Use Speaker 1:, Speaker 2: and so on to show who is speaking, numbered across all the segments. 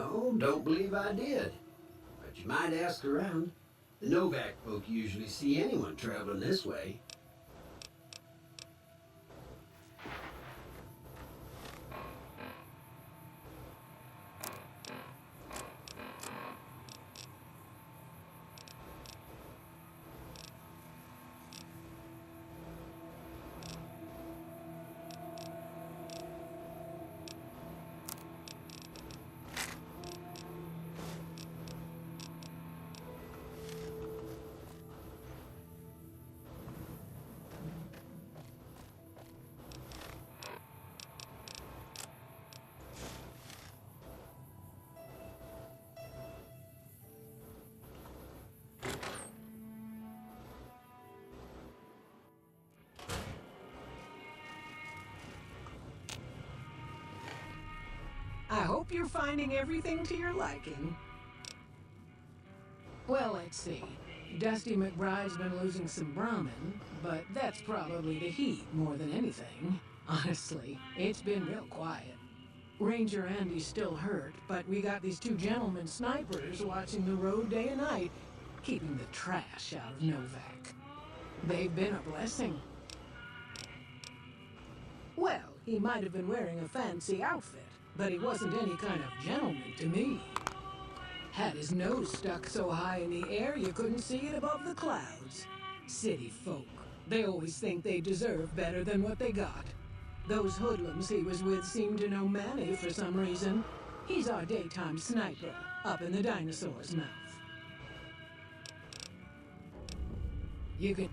Speaker 1: No, don't believe I did. But you might ask around. The Novak folk usually see anyone traveling this way.
Speaker 2: I hope you're finding everything to your liking. Well, let's see. Dusty McBride's been losing some Brahmin, but that's probably the heat more than anything. Honestly, it's been real quiet. Ranger Andy's still hurt, but we got these two gentlemen snipers watching the road day and night, keeping the trash out of Novak. They've been a blessing. Well, he might have been wearing a fancy outfit, but he wasn't any kind of gentleman to me. Had his nose stuck so high in the air you couldn't see it above the clouds. City folk. They always think they deserve better than what they got. Those hoodlums he was with seem to know Manny for some reason. He's our daytime sniper, up in the dinosaur's mouth. You can...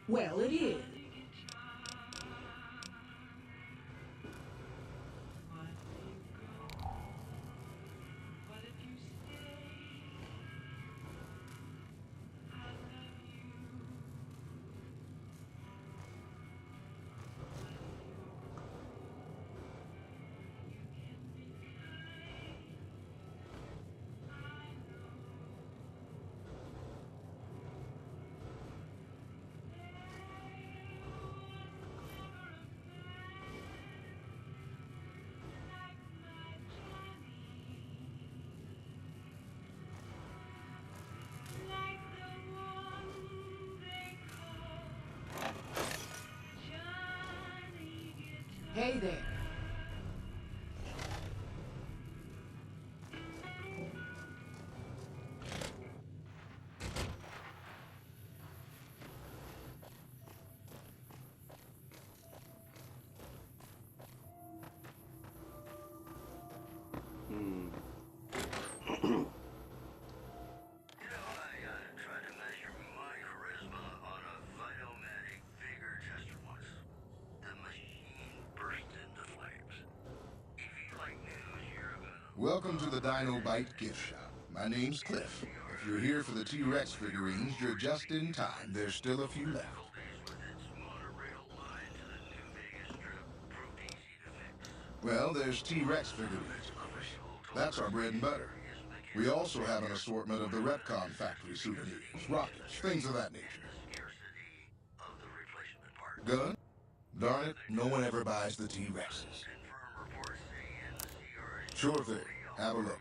Speaker 2: Well, it is. Hey there.
Speaker 3: Welcome to the Dino Bite gift shop. My name's Cliff. If you're here for the T-Rex figurines, you're just in time. There's still a few left. Well, there's T-Rex figurines, of course. That's our bread and butter. We also have an assortment of the Retcon factory souvenirs, rockets, things of that nature. Gun? Darn it, no one ever buys the T-Rexes. Sure thing. Have a look.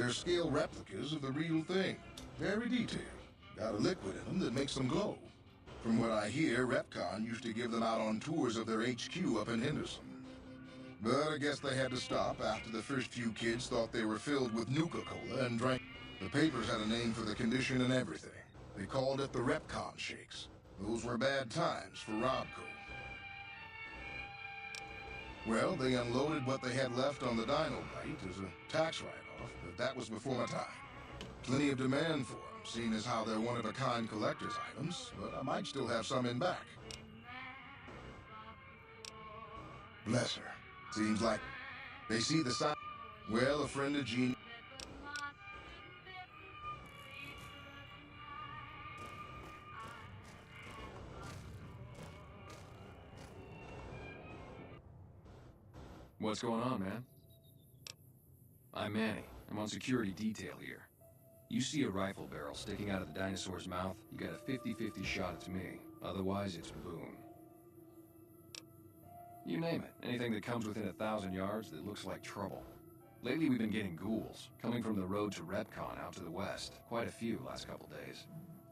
Speaker 3: They're scale replicas of the real thing. Very detailed. Got a liquid in them that makes them glow. From what I hear, Repcon used to give them out on tours of their HQ up in Henderson. But I guess they had to stop after the first few kids thought they were filled with Nuka-Cola and drank. The papers had a name for the condition and everything. They called it the Repcon Shakes. Those were bad times for Robco. Well, they unloaded what they had left on the Dino-Bite as a tax write-off, but that was before my time. Plenty of demand for them, seeing as how they're one-of-a-kind collector's items, but I might still have some in back. Bless her. Seems like they see the sign. Well, a friend of Gene.
Speaker 4: What's going on, man? I'm Manny. I'm on security detail here. You see a rifle barrel sticking out of the dinosaur's mouth, you got a 50-50 shot it's me. Otherwise, it's Boone. You name it. Anything that comes within 1,000 yards that looks like trouble. Lately, we've been getting ghouls, coming from the road to Repcon out to the west. Quite a few last couple days.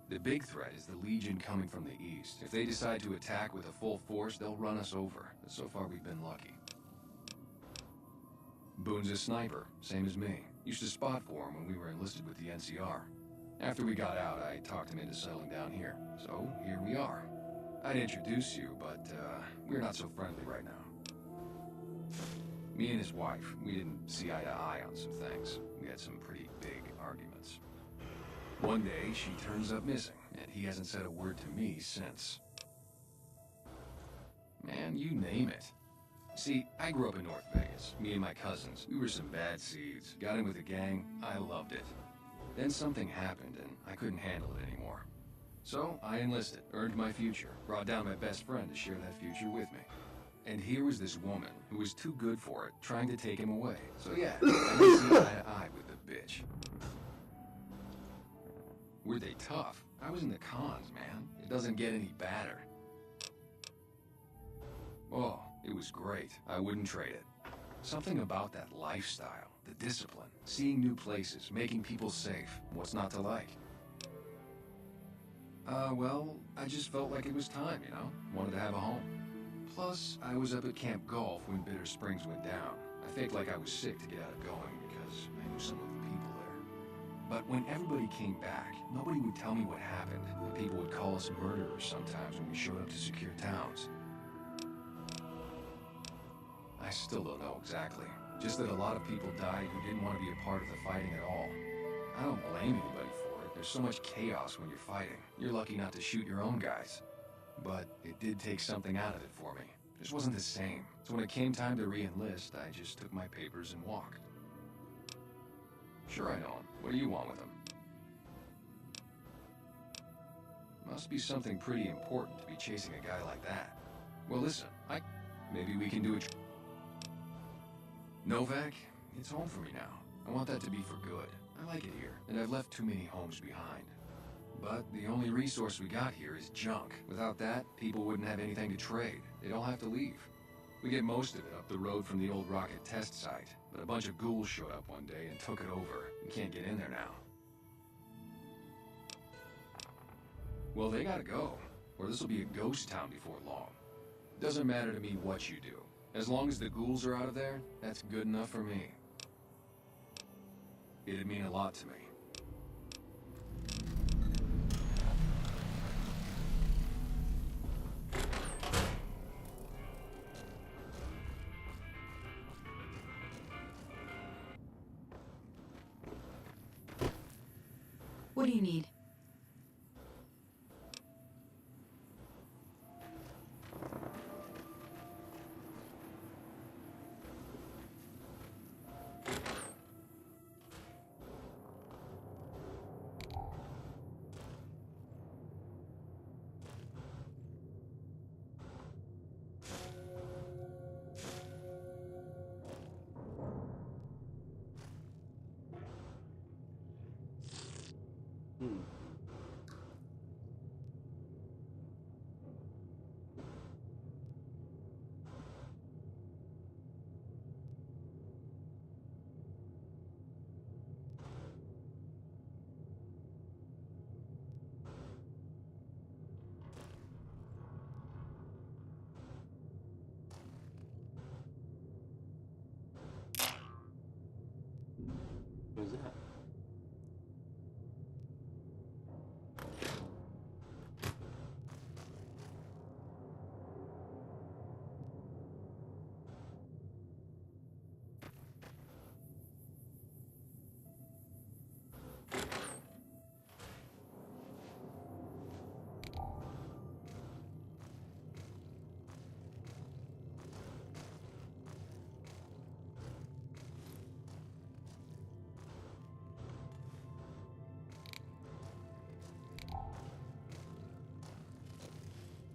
Speaker 4: The big threat is the Legion coming from the east. If they decide to attack with a full force, they'll run us over. But so far, we've been lucky. Boone's a sniper, same as me. Used to spot for him when we were enlisted with the NCR. After we got out, I talked him into settling down here. So, here we are. I'd introduce you, but, we're not so friendly right now. Me and his wife, we didn't see eye to eye on some things. We had some pretty big arguments. One day, she turns up missing, and he hasn't said a word to me since. Man, you name it. See, I grew up in North Vegas. Me and my cousins, we were some bad seeds. Got in with a gang, I loved it. Then something happened, and I couldn't handle it anymore. So, I enlisted, earned my future, brought down my best friend to share that future with me. And here was this woman, who was too good for it, trying to take him away. So yeah, I didn't see eye to eye with the bitch. Were they tough? I was in the cons, man. It doesn't get any badder. Oh, it was great. I wouldn't trade it. Something about that lifestyle, the discipline, seeing new places, making people safe. What's not to like? Well, I just felt like it was time, you know? Wanted to have a home. Plus, I was up at Camp Golf when Bitter Springs went down. I faked like I was sick to get out of going because I knew some of the people there. But when everybody came back, nobody would tell me what happened. And people would call us murderers sometimes when we showed up to secure towns. I still don't know exactly. Just that a lot of people died who didn't want to be a part of the fighting at all. I don't blame anybody for it. There's so much chaos when you're fighting. You're lucky not to shoot your own guys. But it did take something out of it for me. It just wasn't the same. So when it came time to re-enlist, I just took my papers and walked. Sure, I know him. What do you want with him? Must be something pretty important to be chasing a guy like that. Well, listen, maybe we can do it. Novak, it's home for me now. I want that to be for good. I like it here, and I've left too many homes behind. But the only resource we got here is junk. Without that, people wouldn't have anything to trade. They'd all have to leave. We get most of it up the road from the old rocket test site, but a bunch of ghouls showed up one day and took it over. We can't get in there now. Well, they gotta go, or this'll be a ghost town before long. Doesn't matter to me what you do. As long as the ghouls are out of there, that's good enough for me. It'd mean a lot to me.
Speaker 5: What do you need?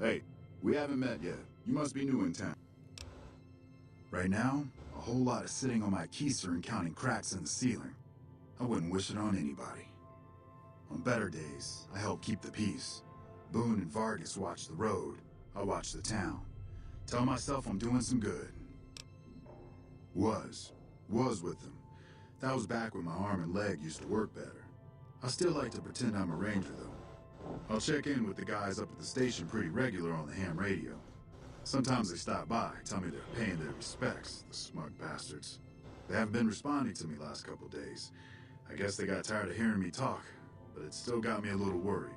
Speaker 5: Hey, we haven't met yet. You must be new in town. Right now, a whole lot of sitting on my keister and counting cracks in the ceiling. I wouldn't wish it on anybody. On better days, I help keep the peace. Boone and Vargas watch the road. I watch the town. Tell myself I'm doing some good. Was with them. That was back when my arm and leg used to work better. I still like to pretend I'm a ranger, though. I'll check in with the guys up at the station pretty regular on the ham radio. Sometimes they stop by, tell me they're paying their respects, the smug bastards. They haven't been responding to me last couple days. I guess they got tired of hearing me talk, but it still got me a little worried.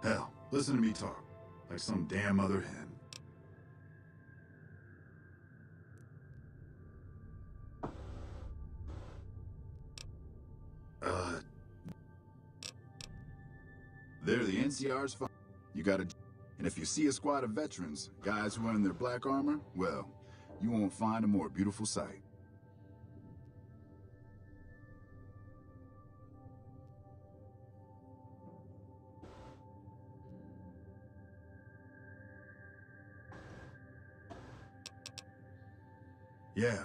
Speaker 5: Hell, listen to me talk, like some damn other hen. They're the NCR's fun. You gotta... And if you see a squad of veterans, guys who are in their black armor, well, you won't find a more beautiful sight. Yeah.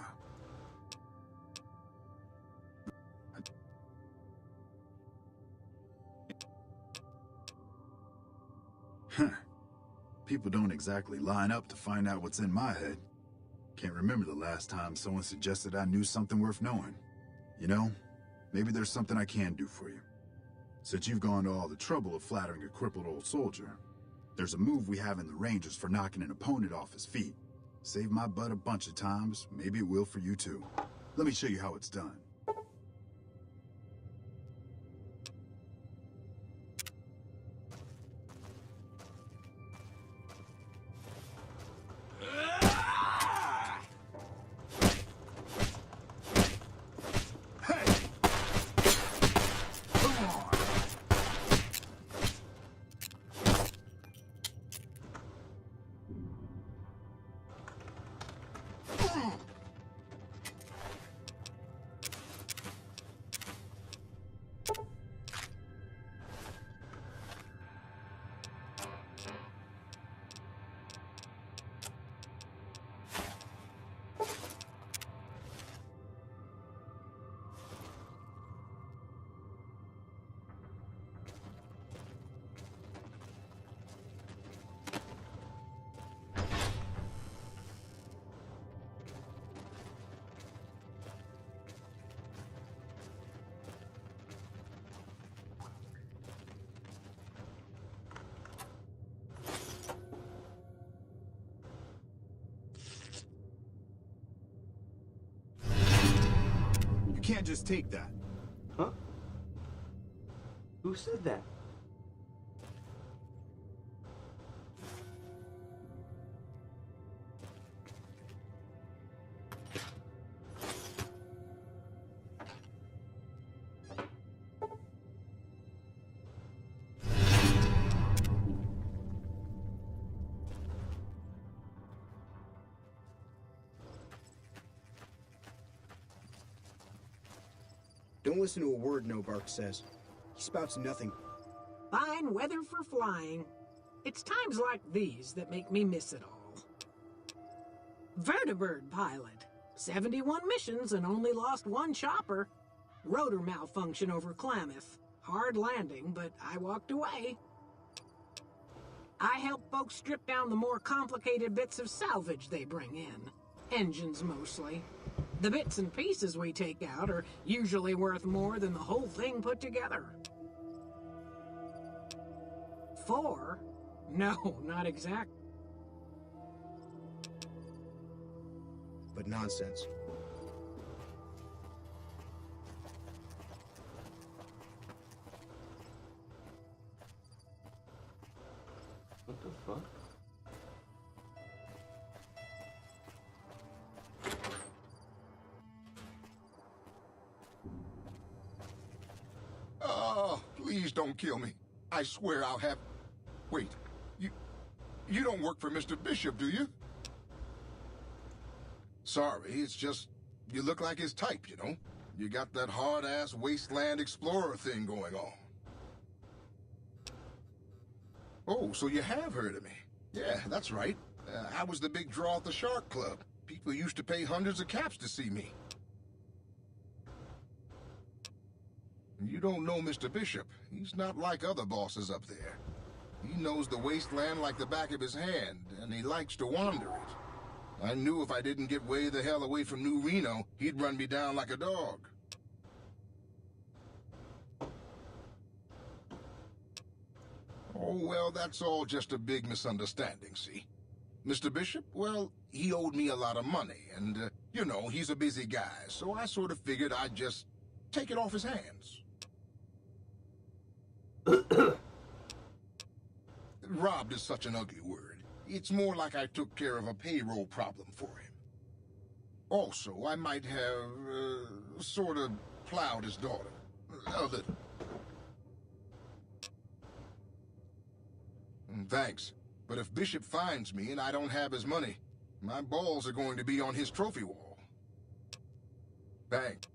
Speaker 5: Huh. People don't exactly line up to find out what's in my head. Can't remember the last time someone suggested I knew something worth knowing. You know, maybe there's something I can do for you. Since you've gone to all the trouble of flattering a crippled old soldier, there's a move we have in the Rangers for knocking an opponent off his feet. Saved my butt a bunch of times, maybe it will for you too. Let me show you how it's done. You can't just take that.
Speaker 6: Huh? Who said that?
Speaker 7: Don't listen to a word No Bark says. He spouts nothing.
Speaker 2: Fine weather for flying. It's times like these that make me miss it all. Vertibird pilot. 71 missions and only lost one chopper. Rotor malfunction over Klamath. Hard landing, but I walked away. I help folks strip down the more complicated bits of salvage they bring in. Engines mostly. The bits and pieces we take out are usually worth more than the whole thing put together. 4? No, not exact.
Speaker 7: But nonsense.
Speaker 6: What the fuck?
Speaker 3: Please don't kill me. I swear I'll have... Wait, you don't work for Mr. Bishop, do you? Sorry, it's just, you look like his type, you know? You got that hard-ass wasteland explorer thing going on. Oh, so you have heard of me. Yeah, that's right. I was the big draw at the Shark Club. People used to pay hundreds of caps to see me. You don't know Mr. Bishop. He's not like other bosses up there. He knows the wasteland like the back of his hand, and he likes to wander it. I knew if I didn't get way the hell away from New Reno, he'd run me down like a dog. Oh, well, that's all just a big misunderstanding, see? Mr. Bishop, well, he owed me a lot of money, and, you know, he's a busy guy, so I sort of figured I'd just take it off his hands. Robbed is such an ugly word. It's more like I took care of a payroll problem for him. Also, I might have, sort of plowed his daughter. A little. Thanks. But if Bishop finds me and I don't have his money, my balls are going to be on his trophy wall. Thanks.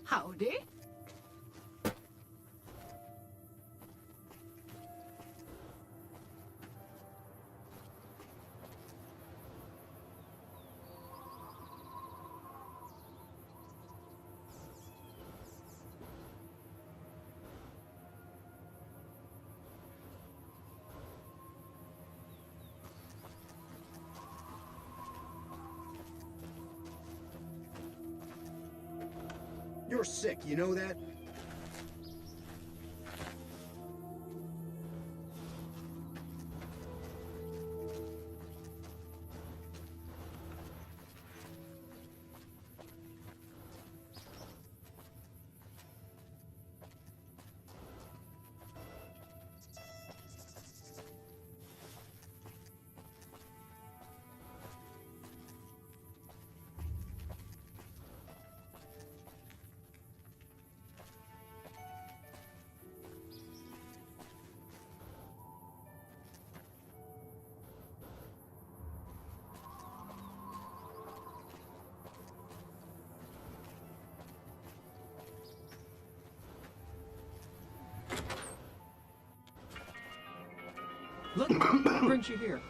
Speaker 2: Howdy.
Speaker 7: You're sick, you know that?
Speaker 8: Look, what brings you here?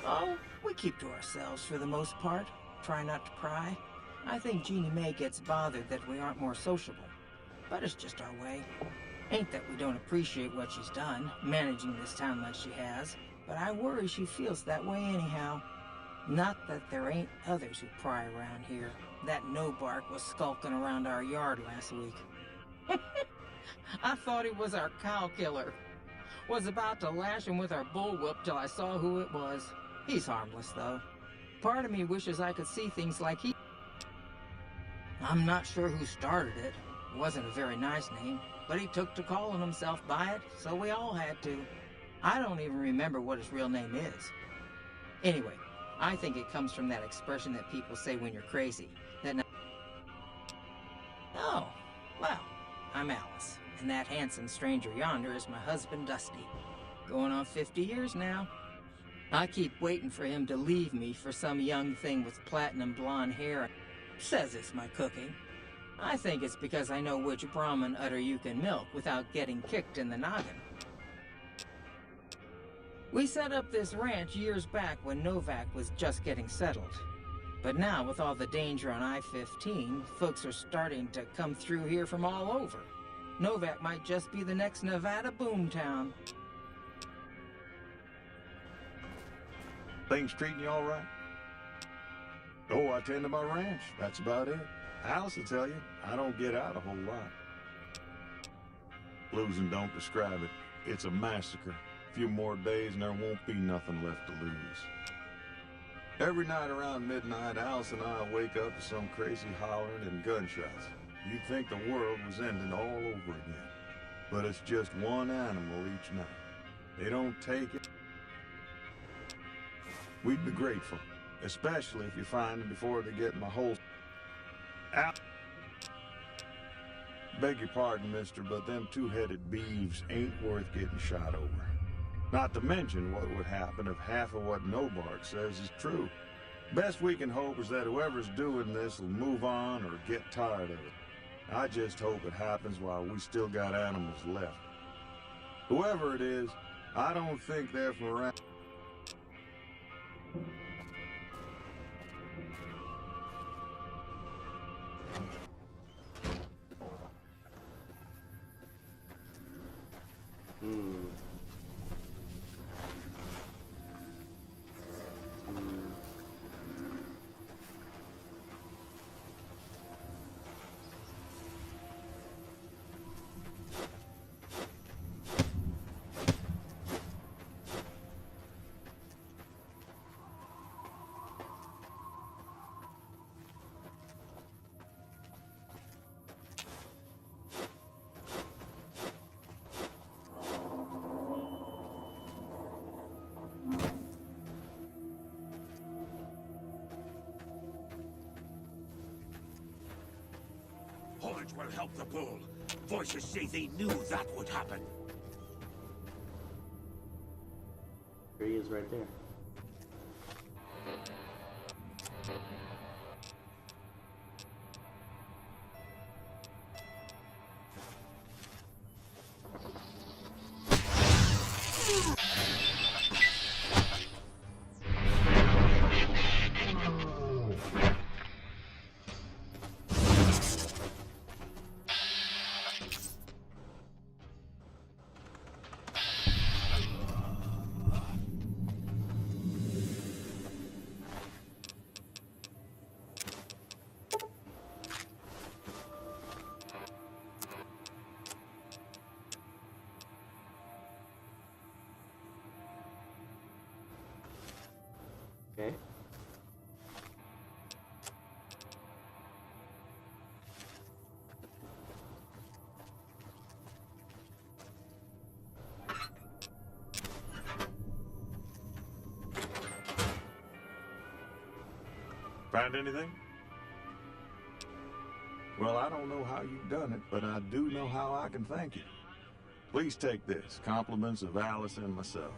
Speaker 8: Oh, we keep to ourselves for the most part. Try not to pry. I think Jeannie Mae gets bothered that we aren't more sociable. But it's just our way. Ain't that we don't appreciate what she's done, managing this town like she has. But I worry she feels that way anyhow. Not that there ain't others who pry around here. That no-bark was skulking around our yard last week. I thought he was our cow killer. Was about to lash him with our bullwhip till I saw who it was. He's harmless, though. Part of me wishes I could see things like he... I'm not sure who started it. It wasn't a very nice name, but he took to calling himself by it, so we all had to. I don't even remember what his real name is. Anyway, I think it comes from that expression that people say when you're crazy. Oh, well, I'm Alice. And that handsome stranger yonder is my husband, Dusty. Going on 50 years now. I keep waiting for him to leave me for some young thing with platinum blonde hair. Says it's my cooking. I think it's because I know which Brahmin udder you can milk without getting kicked in the noggin. We set up this ranch years back when Novak was just getting settled. But now, with all the danger on I-15, folks are starting to come through here from all over. Novak might just be the next Nevada boomtown.
Speaker 9: Things treating you all right? Oh, I tend to my ranch. That's about it. Alice will tell you, I don't get out a whole lot. Losing don't describe it. It's a massacre. A few more days and there won't be nothing left to lose. Every night around midnight, Alice and I wake up to some crazy hollering and gunshots. You'd think the world was ending all over again. But it's just one animal each night. They don't take it. We'd be grateful, especially if you find them before they get in the hole. Beg your pardon, mister, but them two-headed beeves ain't worth getting shot over. Not to mention what would happen if half of what Nobark says is true. Best we can hope is that whoever's doing this will move on or get tired of it. I just hope it happens while we still got animals left. Whoever it is, I don't think they're from around.
Speaker 10: Horns will help the bull. Voices say they knew that would happen.
Speaker 6: There he is right there.
Speaker 9: Find anything? Well, I don't know how you've done it, but I do know how I can thank you. Please take this, compliments of Alice and myself.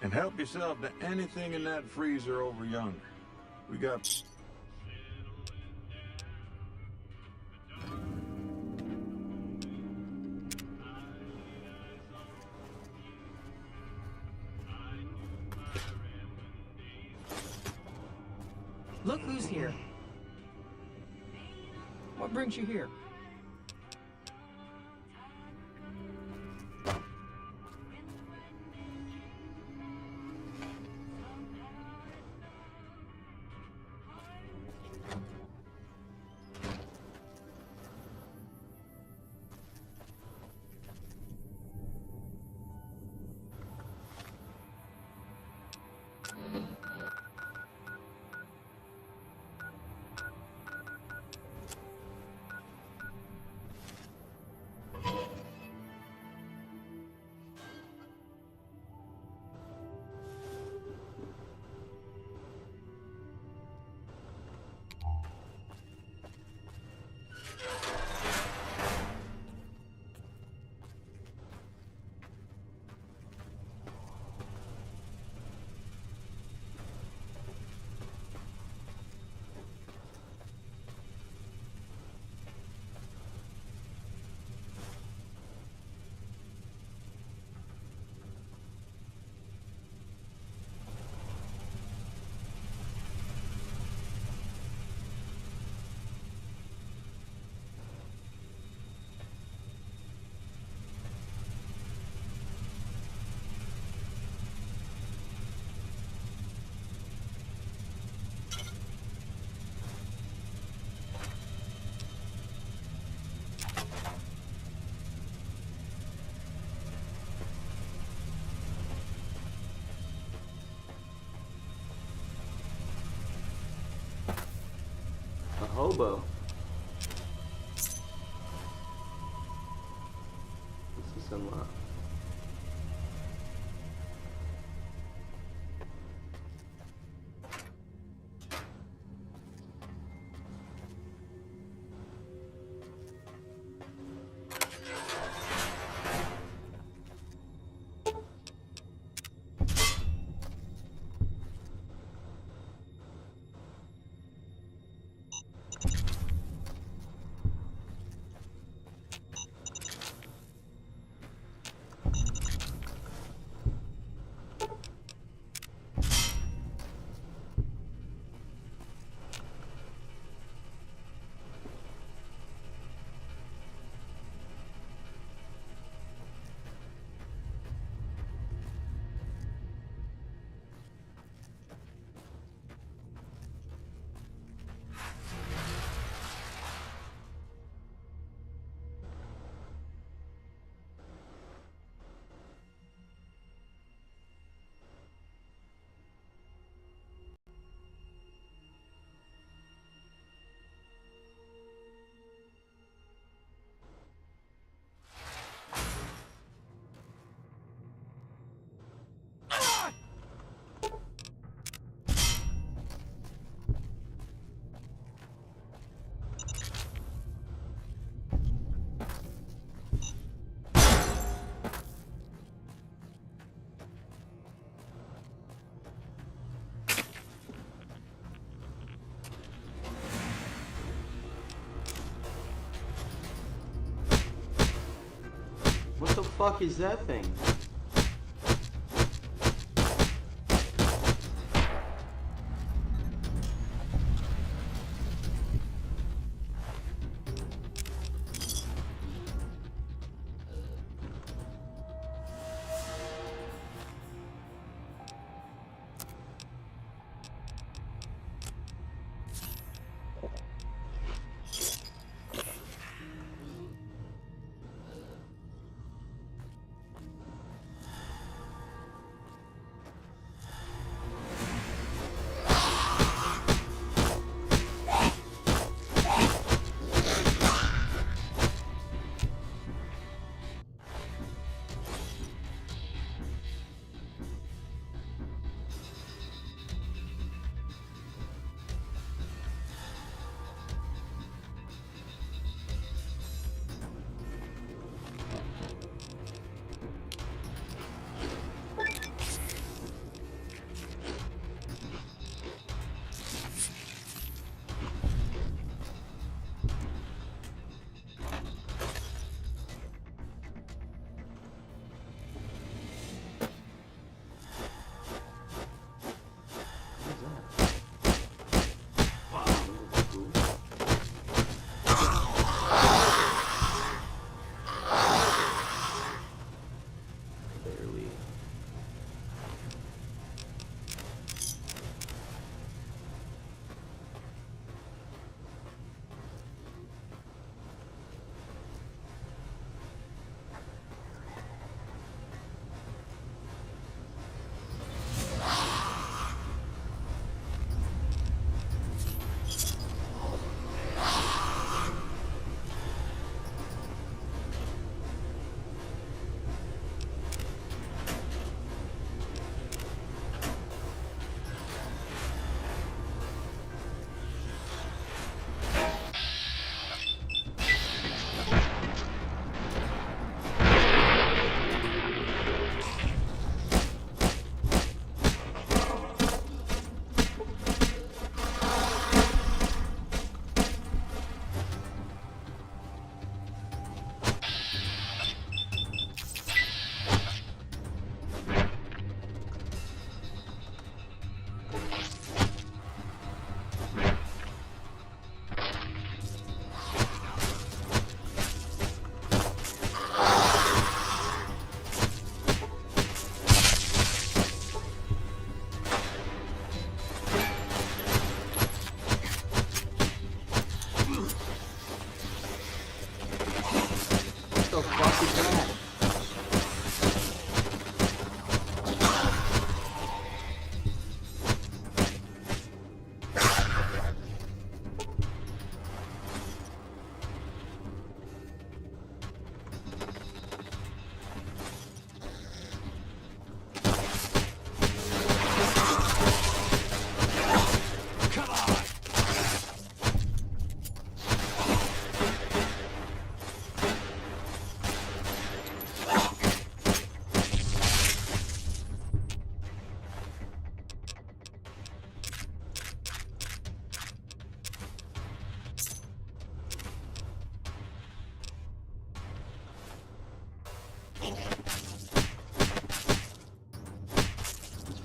Speaker 9: And help yourself to anything in that freezer over yonder. We got...
Speaker 8: Look who's here. What brings you here?
Speaker 6: A hobo. This is some What the fuck is that thing?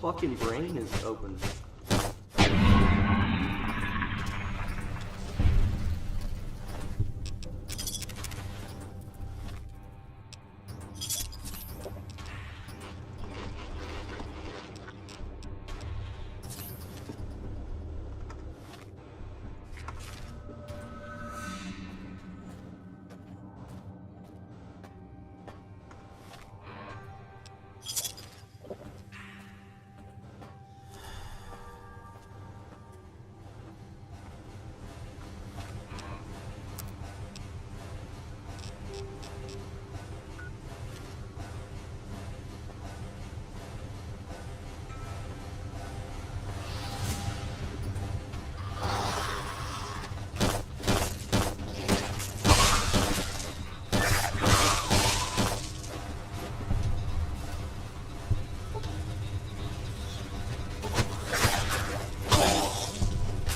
Speaker 6: fucking brain is open.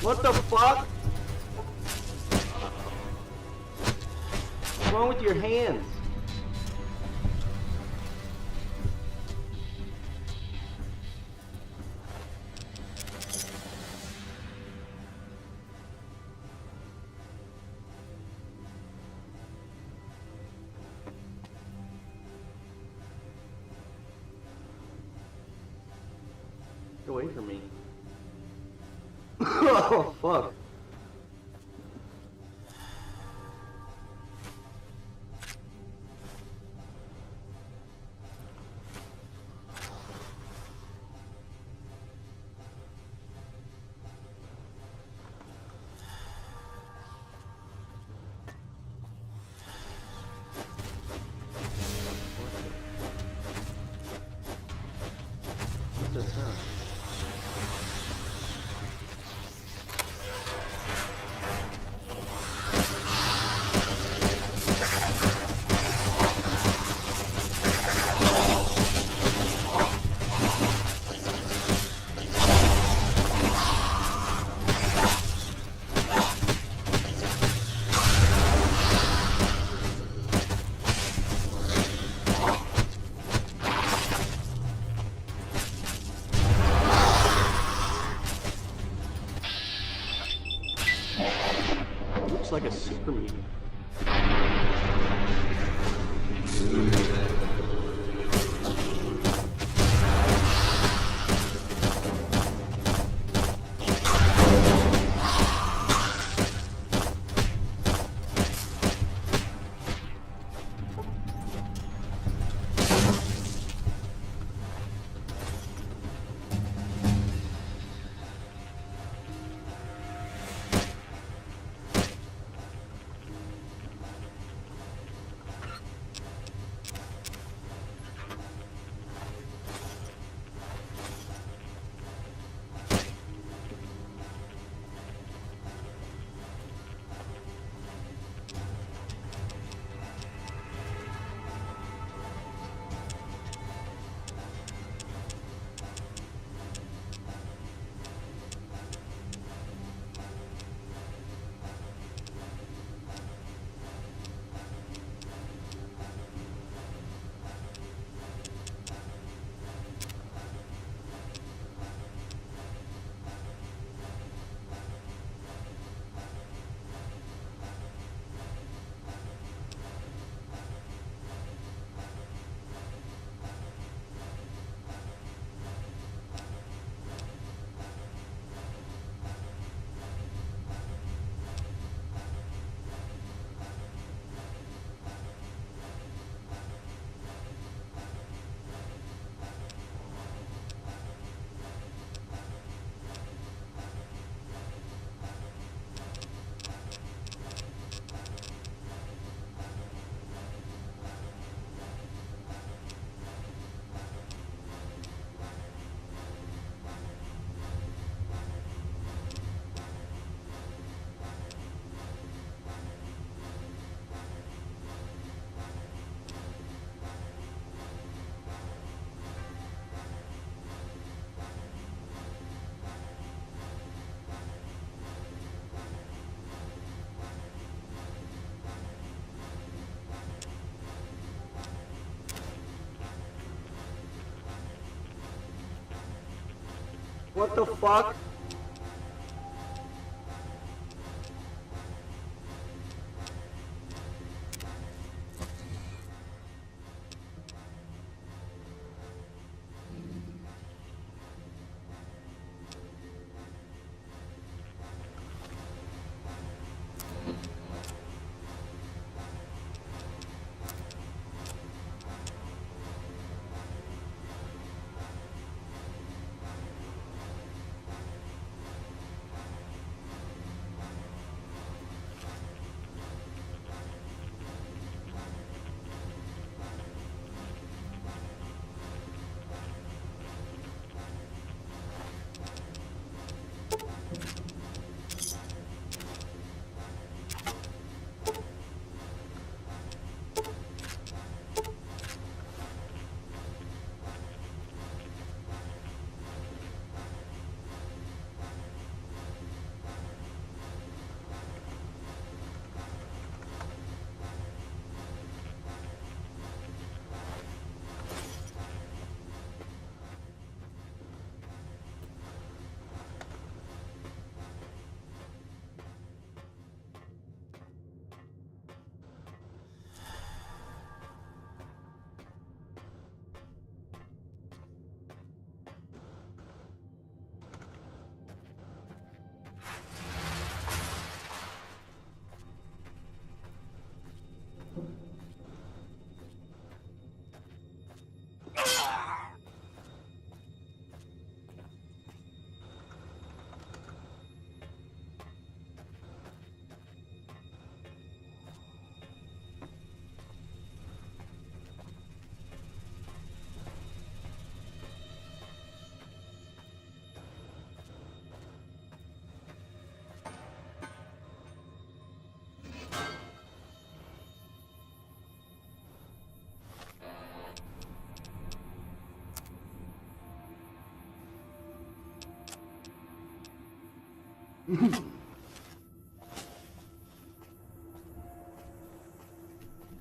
Speaker 6: What the fuck? What's wrong with your hands? Get away from me. Oh, fuck. What's that sound? Looks like a super mutant. What the fuck?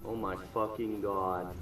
Speaker 6: Oh my fucking god.